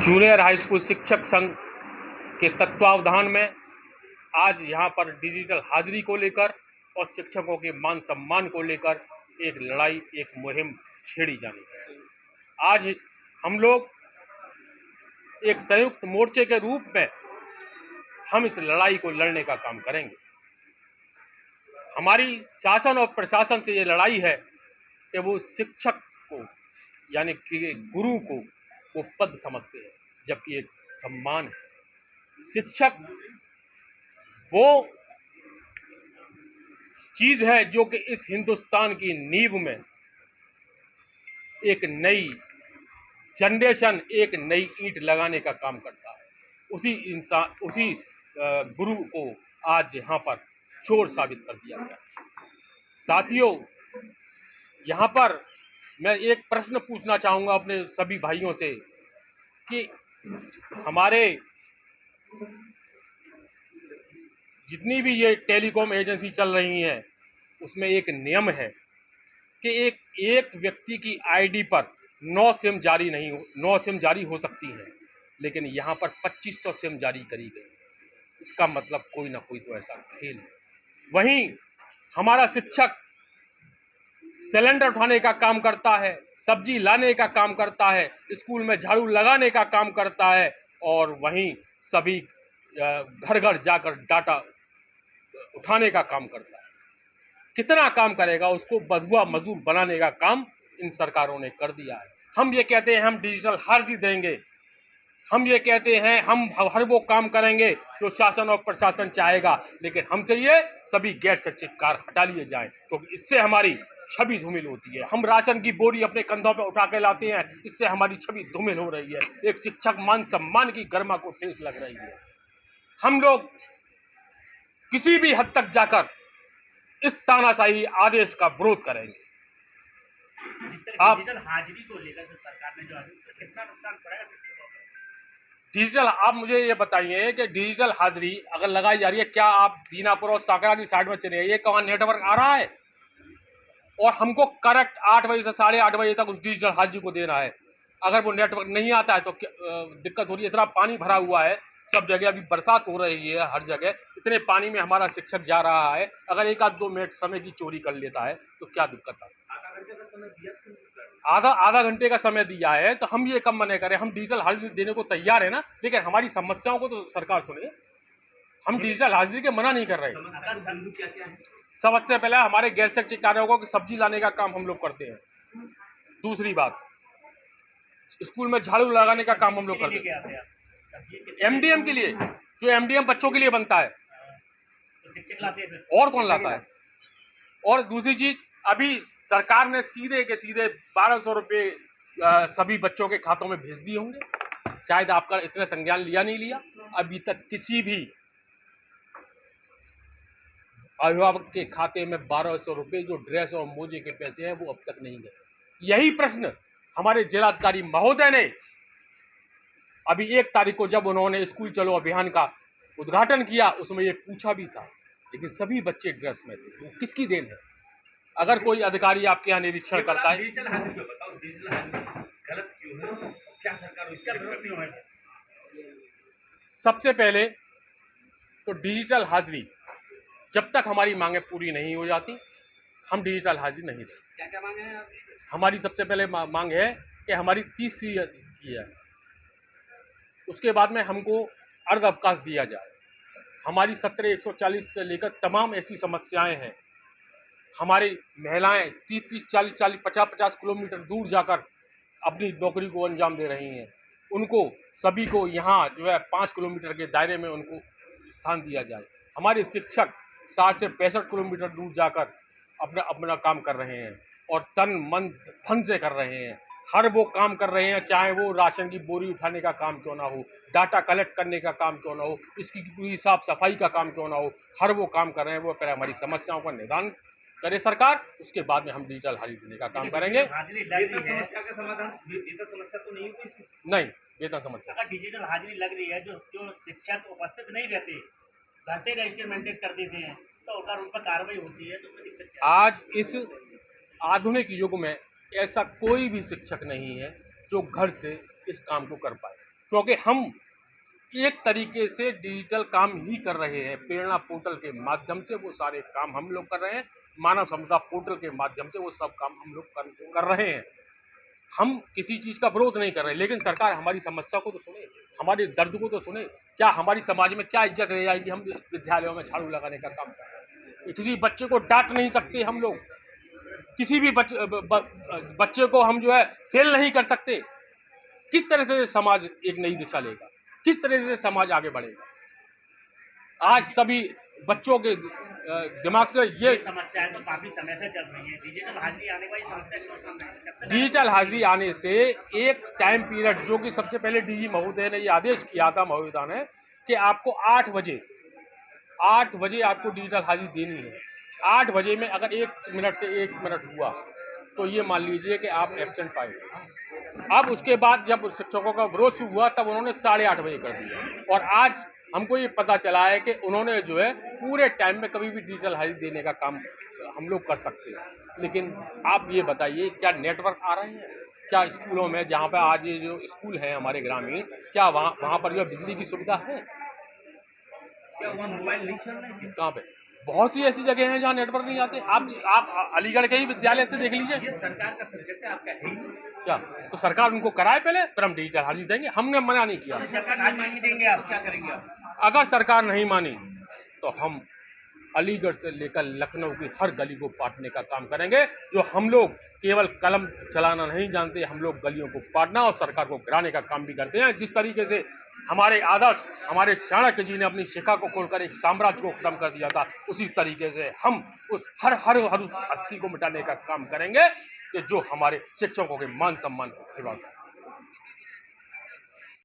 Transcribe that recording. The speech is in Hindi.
जूनियर हाई स्कूल शिक्षक संघ के तत्वावधान में आज यहाँ पर डिजिटल हाजिरी को लेकर और शिक्षकों के मान सम्मान को लेकर एक लड़ाई, एक मुहिम छेड़ी जानी है। आज हम लोग एक संयुक्त मोर्चे के रूप में हम इस लड़ाई को लड़ने का काम करेंगे। हमारी शासन और प्रशासन से ये लड़ाई है कि वो शिक्षक को यानी कि गुरु को वो पद समझते हैं, जबकि एक सम्मान है। शिक्षक वो चीज है जो कि इस हिंदुस्तान की नींव में एक नई जनरेशन, एक नई ईंट लगाने का काम करता है। उसी गुरु को आज यहाँ पर चोर साबित कर दिया गया। साथियों, यहाँ पर मैं एक प्रश्न पूछना चाहूँगा अपने सभी भाइयों से कि हमारे जितनी भी ये टेलीकॉम एजेंसी चल रही हैं उसमें एक नियम है कि एक व्यक्ति की आईडी पर 9 सिम जारी हो सकती हैं, लेकिन यहाँ पर 2500 सिम जारी करी गई। इसका मतलब कोई ना कोई तो ऐसा खेल है। वहीं हमारा शिक्षक सिलेंडर उठाने का काम करता है, सब्जी लाने का काम करता है, स्कूल में झाड़ू लगाने का काम करता है और वहीं सभी घर घर जाकर डाटा उठाने का काम करता है। कितना काम करेगा? उसको बंधुआ मजदूर बनाने का काम इन सरकारों ने कर दिया है। हम ये कहते हैं हम डिजिटल हाजिरी देंगे, हम ये कहते हैं हम हर वो काम करेंगे जो शासन और प्रशासन चाहेगा, लेकिन हमसे ये सभी गैर शैक्षिक कार्य हटा लिए जाएं, क्योंकि इससे हमारी छवि धूमिल होती है। हम राशन की बोरी अपने कंधों पे उठा के लाते हैं, इससे हमारी छवि धूमिल हो रही है। एक शिक्षक मान सम्मान की गरिमा को ठेस लग रही है। हम लोग किसी भी हद तक जाकर इस तानाशाही आदेश का विरोध करेंगे। आप डिजिटल हाजिरी को लेकर सरकार ने जो कितना नुकसान पड़ेगा शिक्षकों को? डिजिटल, आप मुझे ये बताइए कि डिजिटल हाजिरी अगर लगाई जा रही है, क्या आप दीनापुर और साकरा की साइड में चले जाइए, कहाँ नेटवर्क आ रहा है और हमको करेक्ट 8 बजे से 8:30 बजे तक उस डिजिटल हाजिरी को देना है। अगर वो नेटवर्क नहीं आता है तो दिक्कत हो रही है। इतना पानी भरा हुआ है सब जगह, अभी बरसात हो रही है हर जगह, इतने पानी में हमारा शिक्षक जा रहा है। अगर 1-2 मिनट समय की चोरी कर लेता है तो क्या दिक्कत है? आधा घंटे का समय दिया है तो हम ये कम मना करें। हम डिजिटल हाजिरी देने को तैयार है ना, लेकिन हमारी समस्याओं को तो सरकार सुने। हम डिजिटल हाजिरी के मना नहीं कर रहे। सबसे पहले हमारे गैर शैक्षिक कार्यों की सब्जी लाने का काम हम लोग करते हैं। दूसरी बात, स्कूल में झाड़ू लगाने का काम हम लोग करते हैं। एमडीएम के लिए, जो एमडीएम बच्चों के लिए बनता है, और कौन लाता है? और दूसरी चीज, अभी सरकार ने सीधे के सीधे 1200 रुपये सभी बच्चों के खातों में भेज दिए होंगे। शायद आपका इसने संज्ञान लिया नहीं लिया। अभी तक किसी भी अभिभावक के खाते में 1200 रुपये जो ड्रेस और मोजे के पैसे हैं वो अब तक नहीं गए। यही प्रश्न हमारे जिलाधिकारी महोदय ने अभी 1 तारीख को जब उन्होंने स्कूल चलो अभियान का उद्घाटन किया उसमें ये पूछा भी था, लेकिन सभी बच्चे ड्रेस में थे। वो किसकी देन है? अगर कोई अधिकारी आपके यहाँ निरीक्षण करता है, डिजिटल हाजिरी पे बताओ, डिजिटल हाजिरी गलत क्यों है? क्या सरकार इसका विरोध नहीं होगा? सबसे पहले तो डिजिटल हाजिरी जब तक हमारी मांगें पूरी नहीं हो जाती हम डिजिटल हाजिरी नहीं देंगे। क्या क्या मांगे हैं आप? हमारी सबसे पहले मांग है कि हमारी 30 की है, उसके बाद में हमको अर्ध अवकाश दिया जाए। हमारी 17,140 से लेकर तमाम ऐसी समस्याएं हैं। हमारी महिलाएं 30-30, 40-40, 50-50 किलोमीटर दूर जाकर अपनी नौकरी को अंजाम दे रही हैं। उनको सभी को यहाँ जो है 5 किलोमीटर के दायरे में उनको स्थान दिया जाए। हमारे शिक्षक 60 से 65 किलोमीटर दूर जाकर अपना काम कर रहे हैं और तन मन धन से कर रहे हैं। हर वो काम कर रहे हैं, चाहे वो राशन की बोरी उठाने का काम क्यों ना हो, डाटा कलेक्ट करने का काम क्यों ना हो, इसकी पूरी साफ सफाई का काम क्यों ना हो, हर वो काम कर रहे हैं। वो पहले हमारी समस्याओं का निदान करे सरकार, उसके बाद में हम डिजिटल हाजिरी देने का काम करेंगे। समस्या का समाधान वेतन समस्या तो नहीं कोई? नहीं, वेतन समस्या। अगर डिजिटल हाजिरी लग रही है, जो शिक्षक उपस्थित नहीं रहते, घर से रजिस्टर मेंटेन कर देते हैं, तो अगर उन पर कार्रवाई होती है तो दिक्कत क्या है? आज इस आधुनिक युग में ऐसा कोई भी शिक्षक नहीं है जो घर से इस काम को कर पाए। क्योंकि हम एक तरीके से डिजिटल काम ही कर रहे हैं। प्रेरणा पोर्टल के माध्यम से वो सारे काम हम लोग कर रहे हैं, मानव समुदाय पोर्टल के माध्यम से वो सब काम हम लोग कर रहे हैं। हम किसी चीज़ का विरोध नहीं कर रहे, लेकिन सरकार हमारी समस्या को तो सुने, हमारे दर्द को तो सुने। क्या हमारी समाज में क्या इज्जत रह जाएगी? हम विद्यालयों में झाड़ू लगाने का काम कर रहे हैं, किसी बच्चे को डांट नहीं सकते हम लोग, किसी भी बच्चे को हम जो है फेल नहीं कर सकते। किस तरह से समाज एक नई दिशा लेगा? किस तरह से समाज आगे बढ़ेगा? आज सभी बच्चों के दिमाग से ये समस्याएं तो काफी समय से चल रही है। डिजिटल हाजिरी आने वाली समस्या क्यों सामने आई? डिजिटल हाजिरी आने से एक टाइम पीरियड, जो कि सबसे पहले डीजी महोदय ने ये आदेश किया था, महोदय ने, कि आपको 8 बजे आपको डिजिटल हाजिरी देनी है। 8 बजे में अगर 1 मिनट से 1 मिनट हुआ तो ये मान लीजिए कि आप एब्सेंट पाए। अब उसके बाद जब शिक्षकों का विरोध शुरू हुआ तब उन्होंने 8:30 बजे कर दिया, और आज हमको ये पता चला है कि उन्होंने जो है पूरे टाइम में कभी भी डिजिटल हाजिरी देने का काम हम लोग कर सकते हैं। लेकिन आप ये बताइए, क्या नेटवर्क आ रहे हैं? क्या स्कूलों में, जहाँ पे आज ये जो स्कूल हैं हमारे ग्रामीण, क्या वहाँ पर जो है बिजली की सुविधा है? क्या वहाँ मोबाइल नहीं चल रहे हैं? कहाँ पे? बहुत सी ऐसी जगह हैं जहाँ नेटवर्क नहीं आते। आप अलीगढ़ के ही विद्यालय से देख लीजिए। ये सरकार का सब्जेक्ट है, आपका है ही। क्या तो सरकार उनको कराए पहले, फिर हम डिजिटल हाजिरी देंगे। हमने मना नहीं किया। सरकार आज नहीं देंगे, आप क्या करेंगे? आप अगर सरकार नहीं मानी तो हम अलीगढ़ से लेकर लखनऊ की हर गली को पाटने का काम करेंगे। जो हम लोग केवल कलम चलाना नहीं जानते, हम लोग गलियों को पाटना और सरकार को गिराने का काम भी करते हैं। जिस तरीके से हमारे आदर्श, हमारे चाणक्य जी ने अपनी शिखा को खोलकर एक साम्राज्य को खत्म कर दिया था, उसी तरीके से हम उस हर हस्ती को मिटाने का काम करेंगे कि जो हमारे शिक्षकों के मान सम्मान को खिलवाड़